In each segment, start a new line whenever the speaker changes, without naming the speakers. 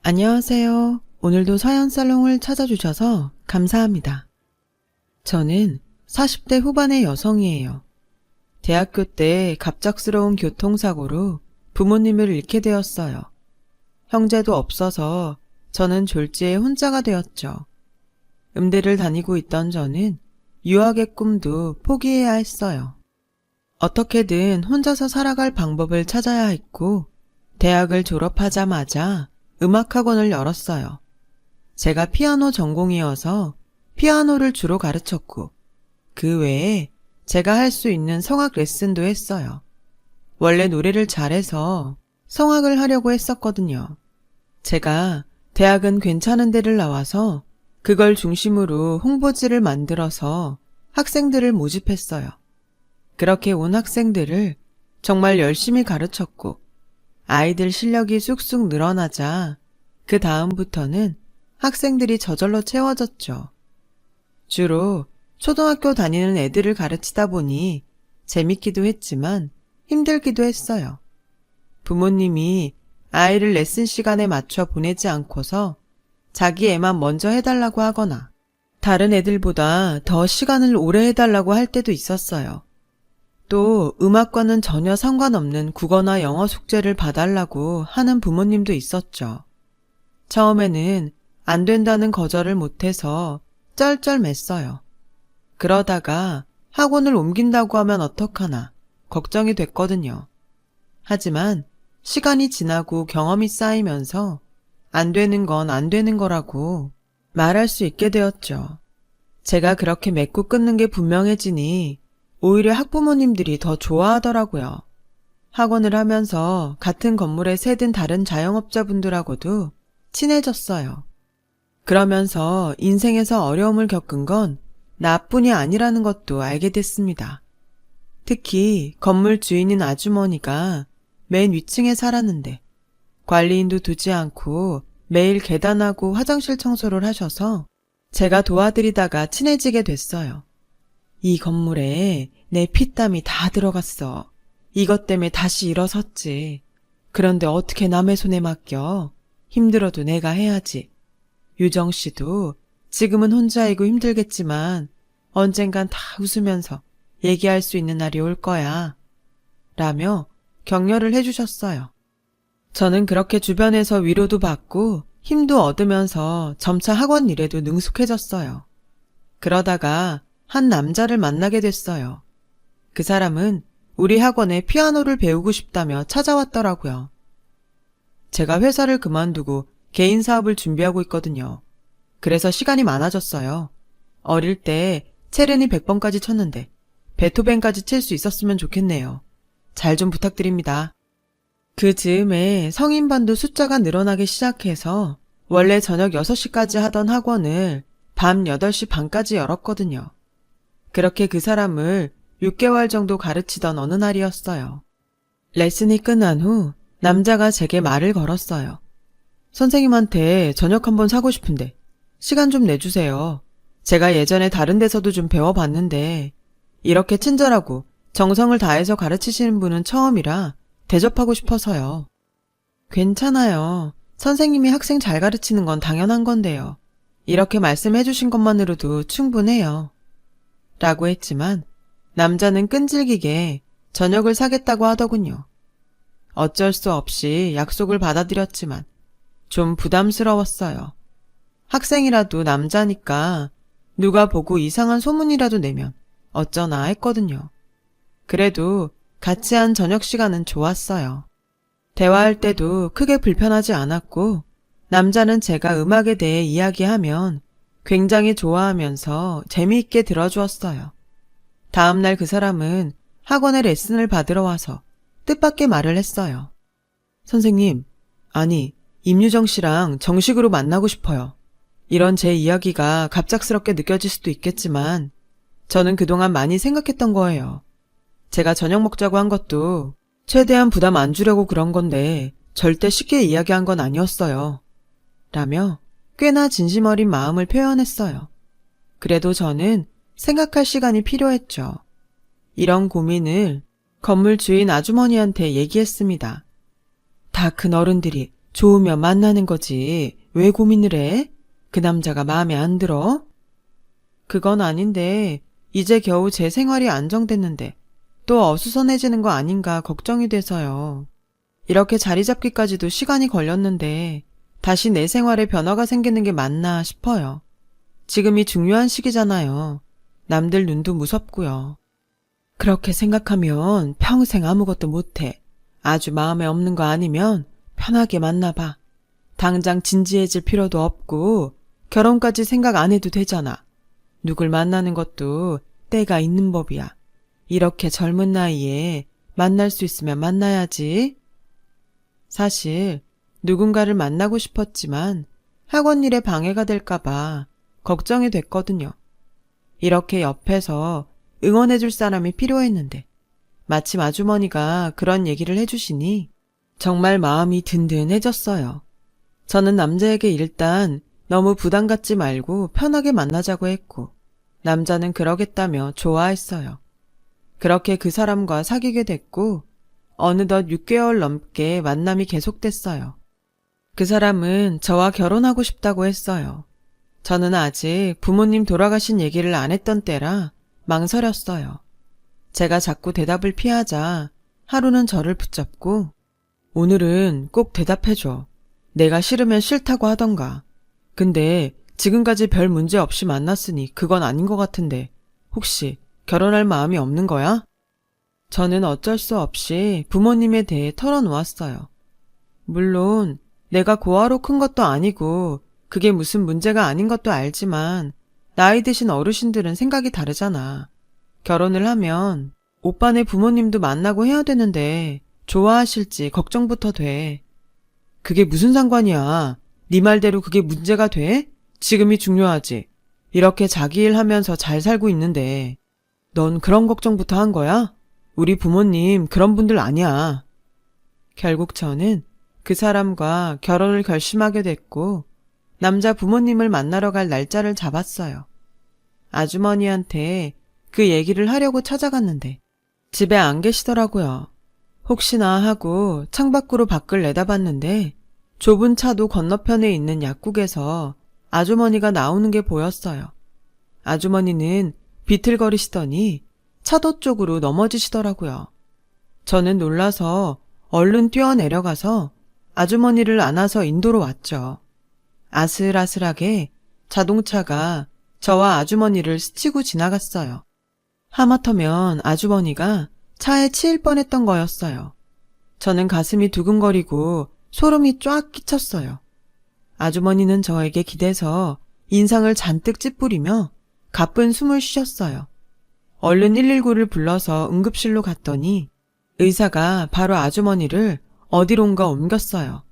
안녕하세요. 오늘도 사연살롱을 찾아주셔서 감사합니다. 저는 40대 후반의 여성이에요. 대학교 때 갑작스러운 교통사고로 부모님을 잃게 되었어요. 형제도 없어서 저는 졸지에 혼자가 되었죠. 음대를 다니고 있던 저는 유학의 꿈도 포기해야 했어요. 어떻게든 혼자서 살아갈 방법을 찾아야 했고, 대학을 졸업하자마자 음악학원을 열었어요. 제가 피아노 전공이어서 피아노를 주로 가르쳤고, 그 외에 제가 할 수 있는 성악 레슨도 했어요. 원래 노래를 잘해서 성악을 하려고 했었거든요. 제가 대학은 괜찮은 데를 나와서 그걸 중심으로 홍보지를 만들어서 학생들을 모집했어요. 그렇게 온 학생들을 정말 열심히 가르쳤고, 아이들 실력이 쑥쑥 늘어나자 그 다음부터는 학생들이 저절로 채워졌죠. 주로 초등학교 다니는 애들을 가르치다 보니 재밌기도 했지만 힘들기도 했어요. 부모님이 아이를 레슨 시간에 맞춰 보내지 않고서 자기 애만 먼저 해달라고 하거나 다른 애들보다 더 시간을 오래 해달라고 할 때도 있었어요. 또 음악과는 전혀 상관없는 국어나 영어 숙제를 봐달라고 하는 부모님도 있었죠. 처음에는 안 된다는 거절을 못해서 쩔쩔맸어요. 그러다가 학원을 옮긴다고 하면 어떡하나 걱정이 됐거든요. 하지만 시간이 지나고 경험이 쌓이면서 안 되는 건 안 되는 거라고 말할 수 있게 되었죠. 제가 그렇게 맺고 끊는 게 분명해지니 오히려 학부모님들이 더 좋아하더라고요. 학원을 하면서 같은 건물에 새든 다른 자영업자분들하고도 친해졌어요. 그러면서 인생에서 어려움을 겪은 건 나뿐이 아니라는 것도 알게 됐습니다. 특히 건물 주인인 아주머니가 맨 위층에 살았는데 관리인도 두지 않고 매일 계단하고 화장실 청소를 하셔서 제가 도와드리다가 친해지게 됐어요. 이 건물에 내 피땀이 다 들어갔어. 이것 때문에 다시 일어섰지. 그런데 어떻게 남의 손에 맡겨? 힘들어도 내가 해야지. 유정 씨도 지금은 혼자이고 힘들겠지만 언젠간 다 웃으면서 얘기할 수 있는 날이 올 거야. 라며 격려를 해주셨어요. 저는 그렇게 주변에서 위로도 받고 힘도 얻으면서 점차 학원 일에도 능숙해졌어요. 그러다가 한 남자를 만나게 됐어요. 그 사람은 우리 학원에 피아노를 배우고 싶다며 찾아왔더라고요. 제가 회사를 그만두고 개인 사업을 준비하고 있거든요. 그래서 시간이 많아졌어요. 어릴 때 체르니 100번까지 쳤는데 베토벤까지 칠 수 있었으면 좋겠네요. 잘 좀 부탁드립니다. 그 즈음에 성인반도 숫자가 늘어나기 시작해서 원래 저녁 6시까지 하던 학원을 밤 8시 반까지 열었거든요. 그렇게 그 사람을 6개월 정도 가르치던 어느 날이었어요. 레슨이 끝난 후 남자가 제게 말을 걸었어요. 선생님한테 저녁 한번 사고 싶은데 시간 좀 내주세요. 제가 예전에 다른 데서도 좀 배워봤는데 이렇게 친절하고 정성을 다해서 가르치시는 분은 처음이라 대접하고 싶어서요. 괜찮아요. 선생님이 학생 잘 가르치는 건 당연한 건데요. 이렇게 말씀해 주신 것만으로도 충분해요. 라고 했지만 남자는 끈질기게 저녁을 사겠다고 하더군요. 어쩔 수 없이 약속을 받아들였지만 좀 부담스러웠어요. 학생이라도 남자니까 누가 보고 이상한 소문이라도 내면 어쩌나 했거든요. 그래도 같이 한 저녁 시간은 좋았어요. 대화할 때도 크게 불편하지 않았고 남자는 제가 음악에 대해 이야기하면 굉장히 좋아하면서 재미있게 들어주었어요. 다음날 그 사람은 학원에 레슨을 받으러 와서 뜻밖의 말을 했어요. 선생님, 아니, 임유정 씨랑 정식으로 만나고 싶어요. 이런 제 이야기가 갑작스럽게 느껴질 수도 있겠지만 저는 그동안 많이 생각했던 거예요. 제가 저녁 먹자고 한 것도 최대한 부담 안 주려고 그런 건데 절대 쉽게 이야기한 건 아니었어요. 라며 꽤나 진심 어린 마음을 표현했어요. 그래도 저는 생각할 시간이 필요했죠. 이런 고민을 건물 주인 아주머니한테 얘기했습니다. 다 큰 어른들이 좋으면 만나는 거지. 왜 고민을 해? 그 남자가 마음에 안 들어? 그건 아닌데 이제 겨우 제 생활이 안정됐는데 또 어수선해지는 거 아닌가 걱정이 돼서요. 이렇게 자리 잡기까지도 시간이 걸렸는데 다시 내 생활에 변화가 생기는 게 맞나 싶어요. 지금이 중요한 시기잖아요. 남들 눈도 무섭고요. 그렇게 생각하면 평생 아무것도 못해. 아주 마음에 없는 거 아니면 편하게 만나봐. 당장 진지해질 필요도 없고 결혼까지 생각 안 해도 되잖아. 누굴 만나는 것도 때가 있는 법이야. 이렇게 젊은 나이에 만날 수 있으면 만나야지. 사실 누군가를 만나고 싶었지만 학원 일에 방해가 될까봐 걱정이 됐거든요. 이렇게 옆에서 응원해줄 사람이 필요했는데 마침 아주머니가 그런 얘기를 해주시니 정말 마음이 든든해졌어요. 저는 남자에게 일단 너무 부담 갖지 말고 편하게 만나자고 했고 남자는 그러겠다며 좋아했어요. 그렇게 그 사람과 사귀게 됐고 어느덧 6개월 넘게 만남이 계속됐어요. 그 사람은 저와 결혼하고 싶다고 했어요. 저는 아직 부모님 돌아가신 얘기를 안 했던 때라 망설였어요. 제가 자꾸 대답을 피하자 하루는 저를 붙잡고 오늘은 꼭 대답해줘. 내가 싫으면 싫다고 하던가. 근데 지금까지 별 문제 없이 만났으니 그건 아닌 것 같은데 혹시 결혼할 마음이 없는 거야? 저는 어쩔 수 없이 부모님에 대해 털어놓았어요. 물론 내가 고아로 큰 것도 아니고 그게 무슨 문제가 아닌 것도 알지만 나이 드신 어르신들은 생각이 다르잖아. 결혼을 하면 오빠네 부모님도 만나고 해야 되는데 좋아하실지 걱정부터 돼. 그게 무슨 상관이야. 네 말대로 그게 문제가 돼? 지금이 중요하지. 이렇게 자기 일 하면서 잘 살고 있는데 넌 그런 걱정부터 한 거야? 우리 부모님 그런 분들 아니야. 결국 저는 그 사람과 결혼을 결심하게 됐고 남자 부모님을 만나러 갈 날짜를 잡았어요. 아주머니한테 그 얘기를 하려고 찾아갔는데 집에 안 계시더라고요. 혹시나 하고 창밖으로 밖을 내다봤는데 좁은 차도 건너편에 있는 약국에서 아주머니가 나오는 게 보였어요. 아주머니는 비틀거리시더니 차도 쪽으로 넘어지시더라고요. 저는 놀라서 얼른 뛰어내려가서 아주머니를 안아서 인도로 왔죠. 아슬아슬하게 자동차가 저와 아주머니를 스치고 지나갔어요. 하마터면 아주머니가 차에 치일 뻔했던 거였어요. 저는 가슴이 두근거리고 소름이 쫙 끼쳤어요. 아주머니는 저에게 기대서 인상을 잔뜩 찌푸리며 가쁜 숨을 쉬셨어요. 얼른 119를 불러서 응급실로 갔더니 의사가 바로 아주머니를 어디론가 옮겼어요.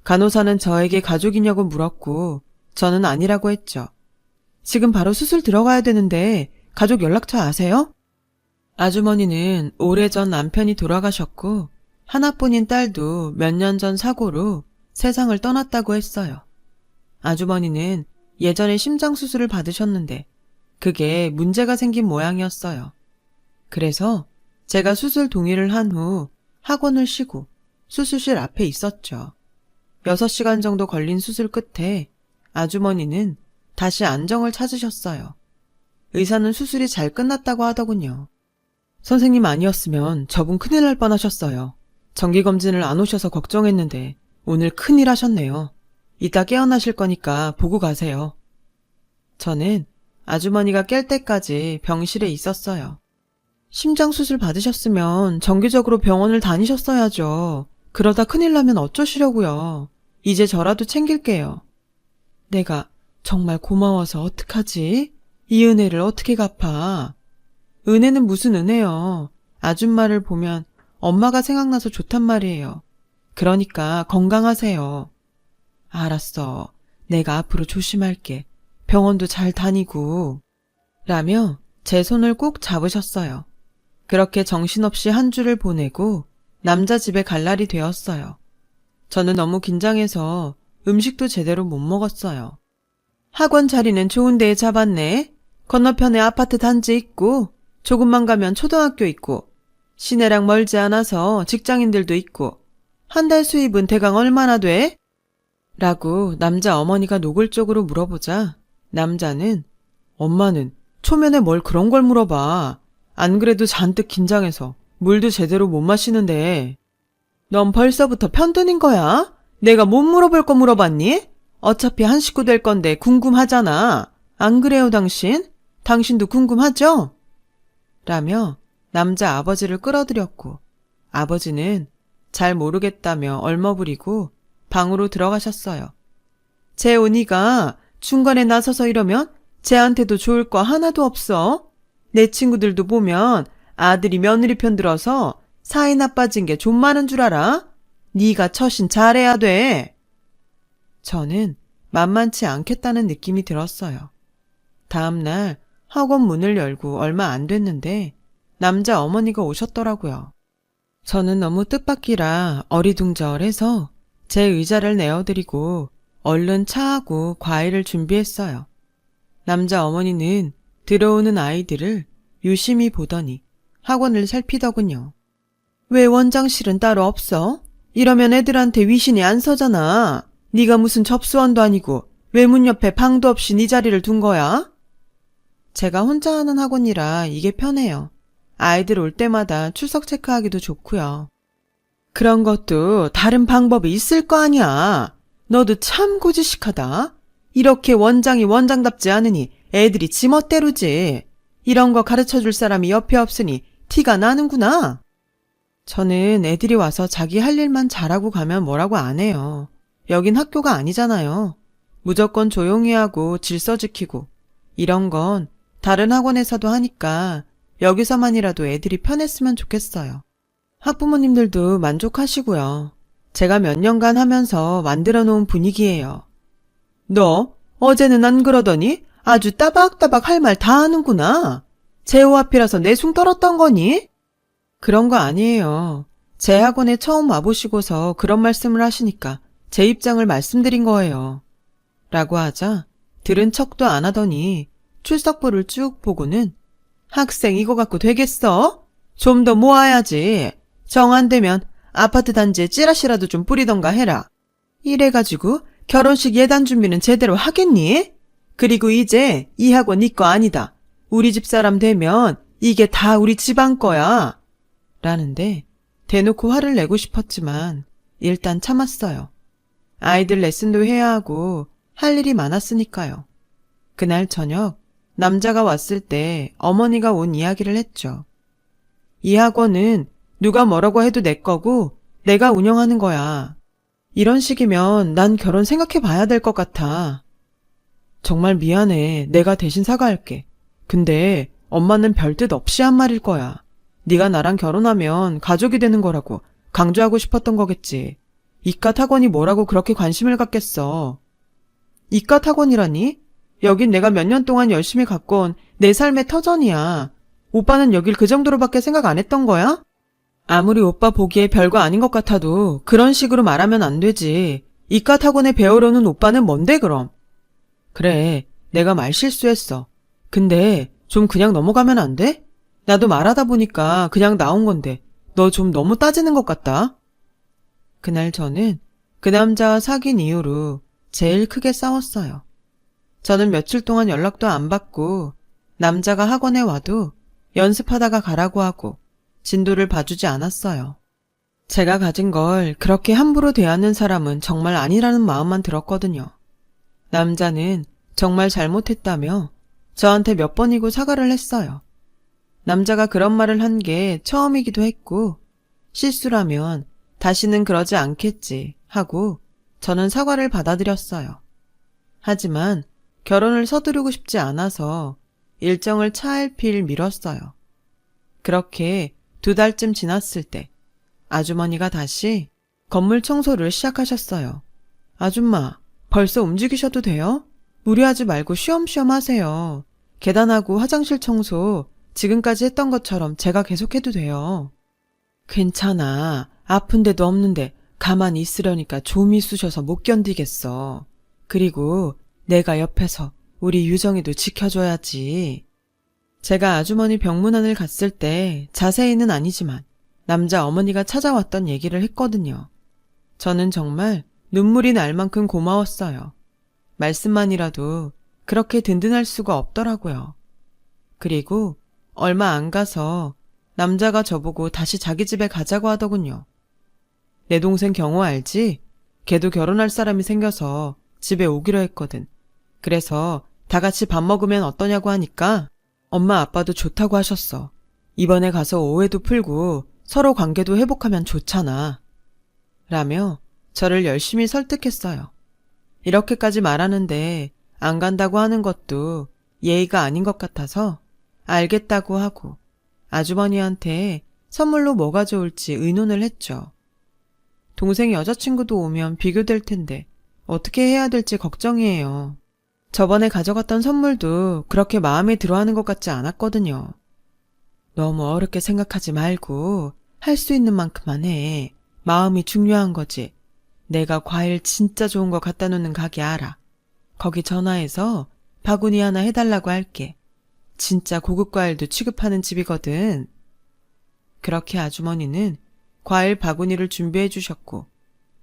간호사는 저에게 가족이냐고 물었고 저는 아니라고 했죠. 지금 바로 수술 들어가야 되는데 가족 연락처 아세요? 아주머니는 오래전 남편이 돌아가셨고 하나뿐인 딸도 몇 년 전 사고로 세상을 떠났다고 했어요. 아주머니는 예전에 심장수술을 받으셨는데 그게 문제가 생긴 모양이었어요. 그래서 제가 수술 동의를 한 후 학원을 쉬고 수술실 앞에 있었죠. 6시간 정도 걸린 수술 끝에 아주머니는 다시 안정을 찾으셨어요. 의사는 수술이 잘 끝났다고 하더군요. 선생님 아니었으면 저분 큰일 날 뻔하셨어요. 정기검진을 안 오셔서 걱정했는데 오늘 큰일 하셨네요. 이따 깨어나실 거니까 보고 가세요. 저는 아주머니가 깰 때까지 병실에 있었어요. 심장수술 받으셨으면 정기적으로 병원을 다니셨어야죠. 그러다 큰일 나면 어쩌시려고요. 이제 저라도 챙길게요. 내가 정말 고마워서 어떡하지? 이 은혜를 어떻게 갚아? 은혜는 무슨 은혜요. 아줌마를 보면 엄마가 생각나서 좋단 말이에요. 그러니까 건강하세요. 알았어. 내가 앞으로 조심할게. 병원도 잘 다니고. 라며 제 손을 꼭 잡으셨어요. 그렇게 정신없이 한 주를 보내고 남자 집에 갈 날이 되었어요. 저는 너무 긴장해서 음식도 제대로 못 먹었어요. 학원 자리는 좋은 데에 잡았네. 건너편에 아파트 단지 있고 조금만 가면 초등학교 있고 시내랑 멀지 않아서 직장인들도 있고 한 달 수입은 대강 얼마나 돼? 라고 남자 어머니가 노골적으로 물어보자 남자는 엄마는 초면에 뭘 그런 걸 물어봐. 안 그래도 잔뜩 긴장해서 물도 제대로 못 마시는데. 넌 벌써부터 편드는 거야? 내가 못 물어볼 거 물어봤니? 어차피 한 식구 될 건데 궁금하잖아. 안 그래요, 당신? 당신도 궁금하죠? 라며 남자 아버지를 끌어들였고 아버지는 잘 모르겠다며 얼머부리고 방으로 들어가셨어요. 제 언니가 중간에 나서서 이러면 쟤한테도 좋을 거 하나도 없어. 내 친구들도 보면 아들이 며느리 편 들어서 사이 나빠진 게 좀 많은 줄 알아? 네가 처신 잘해야 돼. 저는 만만치 않겠다는 느낌이 들었어요. 다음 날 학원 문을 열고 얼마 안 됐는데 남자 어머니가 오셨더라고요. 저는 너무 뜻밖이라 어리둥절해서 제 의자를 내어드리고 얼른 차하고 과일을 준비했어요. 남자 어머니는 들어오는 아이들을 유심히 보더니 학원을 살피더군요. 왜 원장실은 따로 없어? 이러면 애들한테 위신이 안 서잖아. 네가 무슨 접수원도 아니고 왜 문 옆에 방도 없이 네 자리를 둔 거야? 제가 혼자 하는 학원이라 이게 편해요. 아이들 올 때마다 출석 체크하기도 좋고요. 그런 것도 다른 방법이 있을 거 아니야. 너도 참 고지식하다. 이렇게 원장이 원장답지 않으니 애들이 지멋대로지. 이런 거 가르쳐줄 사람이 옆에 없으니 티가 나는구나. 저는 애들이 와서 자기 할 일만 잘하고 가면 뭐라고 안 해요. 여긴 학교가 아니잖아요. 무조건 조용히 하고 질서 지키고 이런 건 다른 학원에서도 하니까 여기서만이라도 애들이 편했으면 좋겠어요. 학부모님들도 만족하시고요. 제가 몇 년간 하면서 만들어 놓은 분위기예요. 너 어제는 안 그러더니 아주 따박따박 할 말 다 하는구나. 제호 앞이라서 내숭 떨었던 거니? 그런 거 아니에요. 제 학원에 처음 와보시고서 그런 말씀을 하시니까 제 입장을 말씀드린 거예요. 라고 하자 들은 척도 안 하더니 출석부를 쭉 보고는 학생 이거 갖고 되겠어? 좀 더 모아야지. 정 안 되면 아파트 단지에 찌라시라도 좀 뿌리던가 해라. 이래가지고 결혼식 예단 준비는 제대로 하겠니? 그리고 이제 이 학원 네 거 아니다. 우리 집 사람 되면 이게 다 우리 집안 거야. 라는데 대놓고 화를 내고 싶었지만 일단 참았어요. 아이들 레슨도 해야 하고 할 일이 많았으니까요. 그날 저녁 남자가 왔을 때 어머니가 온 이야기를 했죠. 이 학원은 누가 뭐라고 해도 내 거고 내가 운영하는 거야. 이런 식이면 난 결혼 생각해 봐야 될 것 같아. 정말 미안해. 내가 대신 사과할게. 근데 엄마는 별뜻 없이 한 말일 거야. 네가 나랑 결혼하면 가족이 되는 거라고 강조하고 싶었던 거겠지. 이깟 학원이 뭐라고 그렇게 관심을 갖겠어. 이깟 학원이라니? 여긴 내가 몇 년 동안 열심히 가꿔온 내 삶의 터전이야. 오빠는 여길 그 정도로밖에 생각 안 했던 거야? 아무리 오빠 보기에 별거 아닌 것 같아도 그런 식으로 말하면 안 되지. 이깟 학원에 배우러는 오빠는 뭔데 그럼? 그래, 내가 말 실수했어. 근데 좀 그냥 넘어가면 안 돼? 나도 말하다 보니까 그냥 나온 건데 너 좀 너무 따지는 것 같다. 그날 저는 그 남자와 사귄 이후로 제일 크게 싸웠어요. 저는 며칠 동안 연락도 안 받고 남자가 학원에 와도 연습하다가 가라고 하고 진도를 봐주지 않았어요. 제가 가진 걸 그렇게 함부로 대하는 사람은 정말 아니라는 마음만 들었거든요. 남자는 정말 잘못했다며 저한테 몇 번이고 사과를 했어요. 남자가 그런 말을 한 게 처음이기도 했고 실수라면 다시는 그러지 않겠지 하고 저는 사과를 받아들였어요. 하지만 결혼을 서두르고 싶지 않아서 일정을 차일피일 미뤘어요. 그렇게 2달쯤 지났을 때 아주머니가 다시 건물 청소를 시작하셨어요. 아줌마, 벌써 움직이셔도 돼요? 무리하지 말고 쉬엄쉬엄 하세요. 계단하고 화장실 청소 지금까지 했던 것처럼 제가 계속해도 돼요. 괜찮아. 아픈 데도 없는데 가만히 있으려니까 좀이 쑤셔서 못 견디겠어. 그리고 내가 옆에서 우리 유정이도 지켜줘야지. 제가 아주머니 병문안을 갔을 때 자세히는 아니지만 남자 어머니가 찾아왔던 얘기를 했거든요. 저는 정말 눈물이 날 만큼 고마웠어요. 말씀만이라도 그렇게 든든할 수가 없더라고요. 그리고 얼마 안 가서 남자가 저보고 다시 자기 집에 가자고 하더군요. 내 동생 경호 알지? 걔도 결혼할 사람이 생겨서 집에 오기로 했거든. 그래서 다 같이 밥 먹으면 어떠냐고 하니까 엄마 아빠도 좋다고 하셨어. 이번에 가서 오해도 풀고 서로 관계도 회복하면 좋잖아. 라며 저를 열심히 설득했어요. 이렇게까지 말하는데 안 간다고 하는 것도 예의가 아닌 것 같아서 알겠다고 하고 아주머니한테 선물로 뭐가 좋을지 의논을 했죠. 동생 여자친구도 오면 비교될 텐데 어떻게 해야 될지 걱정이에요. 저번에 가져갔던 선물도 그렇게 마음에 들어하는 것 같지 않았거든요. 너무 어렵게 생각하지 말고 할 수 있는 만큼만 해. 마음이 중요한 거지. 내가 과일 진짜 좋은 거 갖다 놓는 가게 알아. 거기 전화해서 바구니 하나 해달라고 할게. 진짜 고급 과일도 취급하는 집이거든. 그렇게 아주머니는 과일 바구니를 준비해 주셨고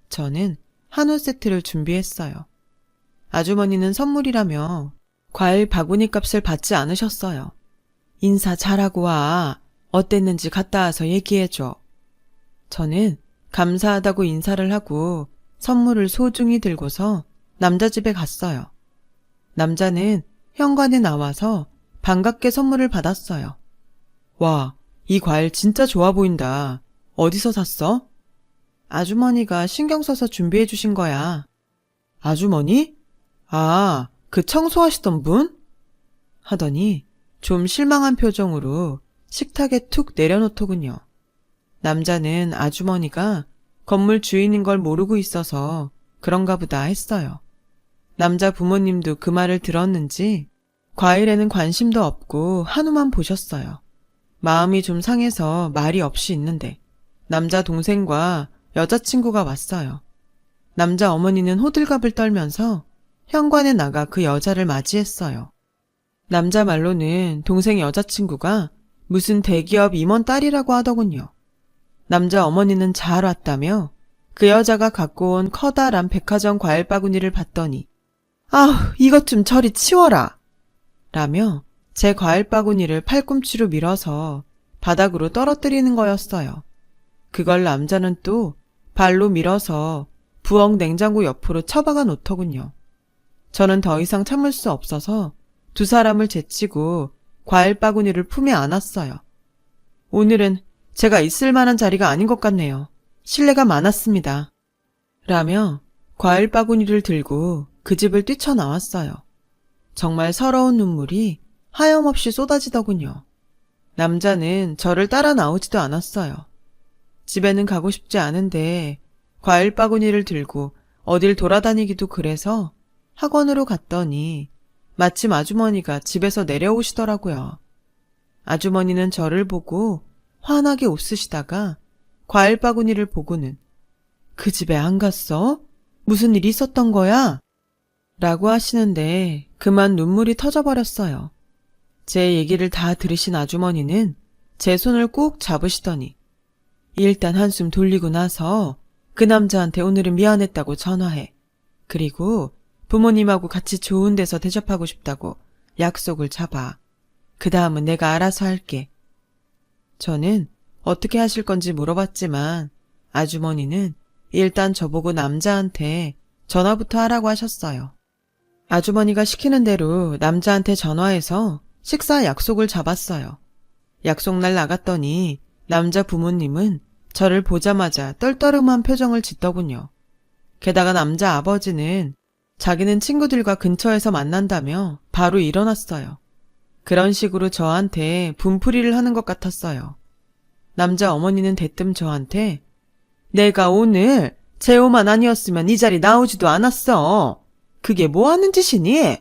저는 한우 세트를 준비했어요. 아주머니는 선물이라며 과일 바구니 값을 받지 않으셨어요. 인사 잘하고 와. 어땠는지 갔다 와서 얘기해줘. 저는 감사하다고 인사를 하고 선물을 소중히 들고서 남자 집에 갔어요. 남자는 현관에 나와서 반갑게 선물을 받았어요. 와, 이 과일 진짜 좋아 보인다. 어디서 샀어? 아주머니가 신경 써서 준비해 주신 거야. 아주머니? 아, 그 청소하시던 분? 하더니 좀 실망한 표정으로 식탁에 툭 내려놓더군요. 남자는 아주머니가 건물 주인인 걸 모르고 있어서 그런가 보다 했어요. 남자 부모님도 그 말을 들었는지 과일에는 관심도 없고 한우만 보셨어요. 마음이 좀 상해서 말이 없이 있는데 남자 동생과 여자친구가 왔어요. 남자 어머니는 호들갑을 떨면서 현관에 나가 그 여자를 맞이했어요. 남자 말로는 동생 여자친구가 무슨 대기업 임원 딸이라고 하더군요. 남자 어머니는 잘 왔다며 그 여자가 갖고 온 커다란 백화점 과일 바구니를 봤더니 아우, 이것 좀 저리 치워라! 라며 제 과일 바구니를 팔꿈치로 밀어서 바닥으로 떨어뜨리는 거였어요. 그걸 남자는 또 발로 밀어서 부엌 냉장고 옆으로 처박아 놓더군요. 저는 더 이상 참을 수 없어서 두 사람을 제치고 과일 바구니를 품에 안았어요. 오늘은 제가 있을 만한 자리가 아닌 것 같네요. 실례가 많았습니다. 라며 과일 바구니를 들고 그 집을 뛰쳐나왔어요. 정말 서러운 눈물이 하염없이 쏟아지더군요. 남자는 저를 따라 나오지도 않았어요. 집에는 가고 싶지 않은데 과일 바구니를 들고 어딜 돌아다니기도 그래서 학원으로 갔더니 마침 아주머니가 집에서 내려오시더라고요. 아주머니는 저를 보고 환하게 웃으시다가 과일 바구니를 보고는 그 집에 안 갔어? 무슨 일이 있었던 거야? 라고 하시는데 그만 눈물이 터져버렸어요. 제 얘기를 다 들으신 아주머니는 제 손을 꾹 잡으시더니 일단 한숨 돌리고 나서 그 남자한테 오늘은 미안했다고 전화해. 그리고 부모님하고 같이 좋은 데서 대접하고 싶다고 약속을 잡아. 그 다음은 내가 알아서 할게. 저는 어떻게 하실 건지 물어봤지만 아주머니는 일단 저보고 남자한테 전화부터 하라고 하셨어요. 아주머니가 시키는 대로 남자한테 전화해서 식사 약속을 잡았어요. 약속날 나갔더니 남자 부모님은 저를 보자마자 떨떠름한 표정을 짓더군요. 게다가 남자 아버지는 자기는 친구들과 근처에서 만난다며 바로 일어났어요. 그런 식으로 저한테 분풀이를 하는 것 같았어요. 남자 어머니는 대뜸 저한테 내가 오늘 재호만 아니었으면 이 자리 나오지도 않았어. 그게 뭐 하는 짓이니?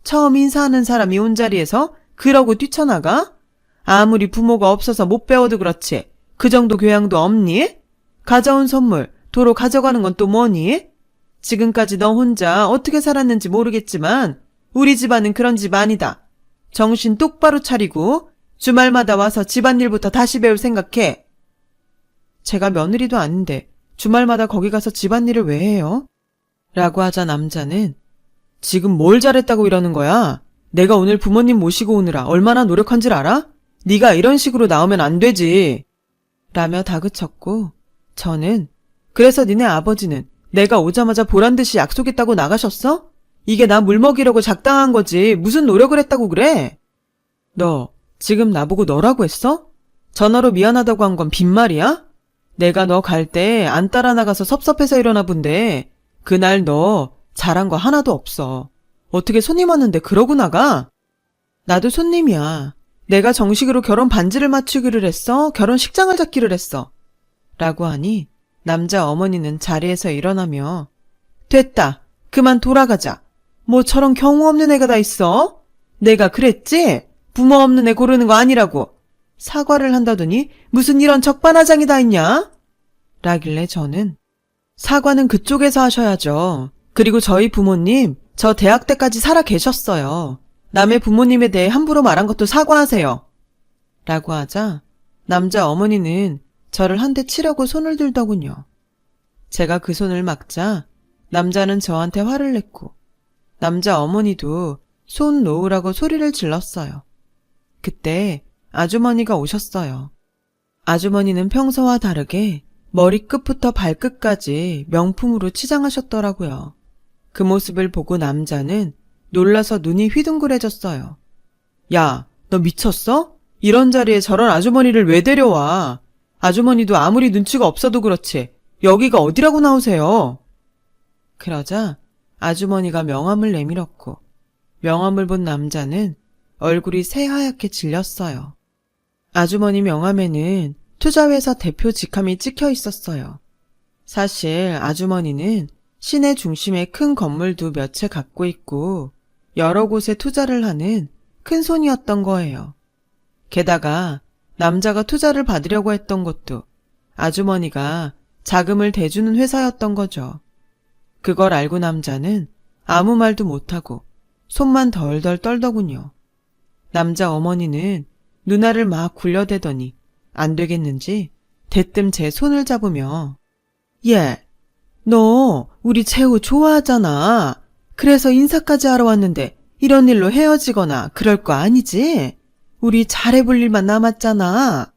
처음 인사하는 사람이 온 자리에서 그러고 뛰쳐나가? 아무리 부모가 없어서 못 배워도 그렇지 그 정도 교양도 없니? 가져온 선물 도로 가져가는 건 또 뭐니? 지금까지 너 혼자 어떻게 살았는지 모르겠지만 우리 집안은 그런 집 아니다. 정신 똑바로 차리고 주말마다 와서 집안일부터 다시 배울 생각해. 제가 며느리도 아닌데 주말마다 거기 가서 집안일을 왜 해요? 라고 하자 남자는 지금 뭘 잘했다고 이러는 거야? 내가 오늘 부모님 모시고 오느라 얼마나 노력한 줄 알아? 네가 이런 식으로 나오면 안 되지. 라며 다그쳤고 저는 그래서 니네 아버지는 내가 오자마자 보란듯이 약속했다고 나가셨어? 이게 나 물 먹이려고 작당한 거지 무슨 노력을 했다고 그래? 너 지금 나보고 너라고 했어? 전화로 미안하다고 한 건 빈말이야? 내가 너 갈 때 안 따라 나가서 섭섭해서 이러나 본데 그날 너 잘한 거 하나도 없어. 어떻게 손님 왔는데 그러고 나가? 나도 손님이야. 내가 정식으로 결혼 반지를 맞추기를 했어? 결혼식장을 잡기를 했어? 라고 하니 남자 어머니는 자리에서 일어나며 됐다. 그만 돌아가자. 뭐 저런 경우 없는 애가 다 있어? 내가 그랬지? 부모 없는 애 고르는 거 아니라고. 사과를 한다더니 무슨 이런 적반하장이 다 있냐? 라길래 저는 사과는 그쪽에서 하셔야죠. 그리고 저희 부모님 저 대학 때까지 살아 계셨어요. 남의 부모님에 대해 함부로 말한 것도 사과하세요. 라고 하자 남자 어머니는 저를 한 대 치려고 손을 들더군요. 제가 그 손을 막자 남자는 저한테 화를 냈고 남자 어머니도 손 놓으라고 소리를 질렀어요. 그때 아주머니가 오셨어요. 아주머니는 평소와 다르게 머리끝부터 발끝까지 명품으로 치장하셨더라고요. 그 모습을 보고 남자는 놀라서 눈이 휘둥그레졌어요. 야, 너 미쳤어? 이런 자리에 저런 아주머니를 왜 데려와? 아주머니도 아무리 눈치가 없어도 그렇지. 여기가 어디라고 나오세요? 그러자 아주머니가 명함을 내밀었고 명함을 본 남자는 얼굴이 새하얗게 질렸어요. 아주머니 명함에는 투자회사 대표 직함이 찍혀 있었어요. 사실 아주머니는 시내 중심에 큰 건물도 몇 채 갖고 있고 여러 곳에 투자를 하는 큰 손이었던 거예요. 게다가 남자가 투자를 받으려고 했던 것도 아주머니가 자금을 대주는 회사였던 거죠. 그걸 알고 남자는 아무 말도 못하고 손만 덜덜 떨더군요. 남자 어머니는 누나를 막 굴려대더니 안 되겠는지 대뜸 제 손을 잡으며 얘, 너 우리 재호 좋아하잖아. 그래서 인사까지 하러 왔는데 이런 일로 헤어지거나 그럴 거 아니지? 우리 잘해볼 일만 남았잖아.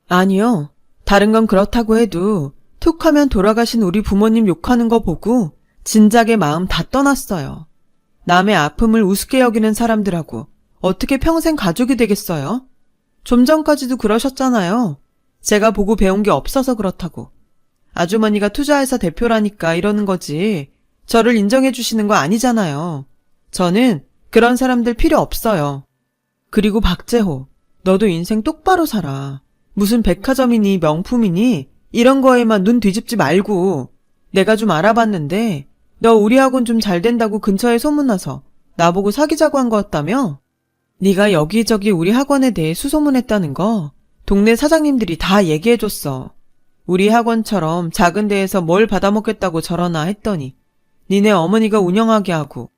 아니요. 다른 건 그렇다고 해도 툭 하면 돌아가신 우리 부모님 욕하는 거 보고 진작에 마음 다 떠났어요. 남의 아픔을 우습게 여기는 사람들하고 어떻게 평생 가족이 되겠어요? 좀 전까지도 그러셨잖아요. 제가 보고 배운 게 없어서 그렇다고. 아주머니가 투자회사 대표라니까 이러는 거지. 저를 인정해 주시는 거 아니잖아요. 저는 그런 사람들 필요 없어요. 그리고 박재호, 너도 인생 똑바로 살아. 무슨 백화점이니 명품이니 이런 거에만 눈 뒤집지 말고. 내가 좀 알아봤는데 너 우리 학원 좀 잘 된다고 근처에 소문나서 나보고 사귀자고 한 거였다며? 네가 여기저기 우리 학원에 대해 수소문했다는 거 동네 사장님들이 다 얘기해줬어. 우리 학원처럼 작은 데에서 뭘 받아먹겠다고 저러나 했더니 니네 어머니가 운영하게 하고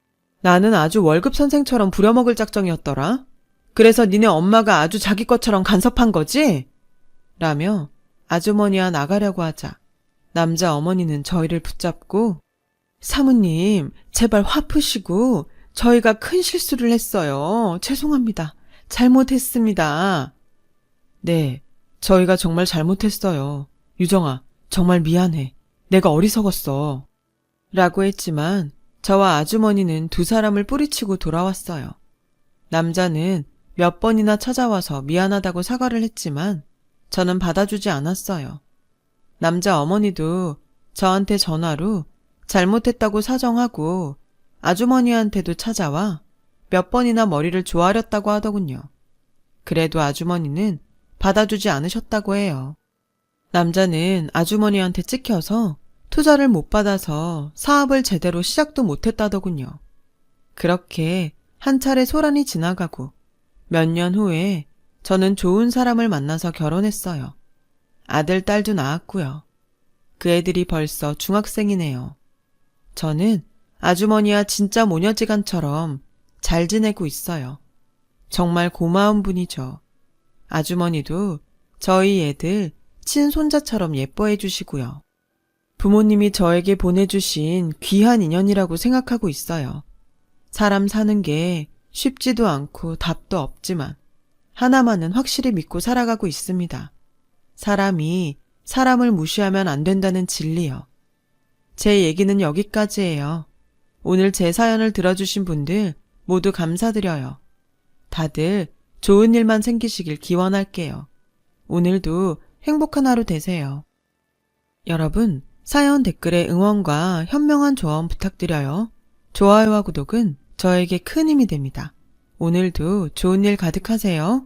나는 아주 월급 선생처럼 부려먹을 작정이었더라. 그래서 니네 엄마가 아주 자기 것처럼 간섭한 거지? 라며 아주머니와 나가려고 하자 남자 어머니는 저희를 붙잡고 사모님 제발 화 푸시고 저희가 큰 실수를 했어요. 죄송합니다. 잘못했습니다. 네, 저희가 정말 잘못했어요. 유정아, 정말 미안해. 내가 어리석었어. 라고 했지만 저와 아주머니는 두 사람을 뿌리치고 돌아왔어요. 남자는 몇 번이나 찾아와서 미안하다고 사과를 했지만 저는 받아주지 않았어요. 남자 어머니도 저한테 전화로 잘못했다고 사정하고 아주머니한테도 찾아와 몇 번이나 머리를 조아렸다고 하더군요. 그래도 아주머니는 받아주지 않으셨다고 해요. 남자는 아주머니한테 찍혀서 투자를 못 받아서 사업을 제대로 시작도 못했다더군요. 그렇게 한 차례 소란이 지나가고 몇 년 후에 저는 좋은 사람을 만나서 결혼했어요. 아들, 딸도 낳았고요. 그 애들이 벌써 중학생이네요. 저는 아주머니와 진짜 모녀지간처럼 잘 지내고 있어요. 정말 고마운 분이죠. 아주머니도 저희 애들 친손자처럼 예뻐해 주시고요. 부모님이 저에게 보내주신 귀한 인연이라고 생각하고 있어요. 사람 사는 게 쉽지도 않고 답도 없지만 하나만은 확실히 믿고 살아가고 있습니다. 사람이 사람을 무시하면 안 된다는 진리요. 제 얘기는 여기까지예요. 오늘 제 사연을 들어주신 분들 모두 감사드려요. 다들 좋은 일만 생기시길 기원할게요. 오늘도 행복한 하루 되세요. 여러분, 사연 댓글에 응원과 현명한 조언 부탁드려요. 좋아요와 구독은 저에게 큰 힘이 됩니다. 오늘도 좋은 일 가득하세요.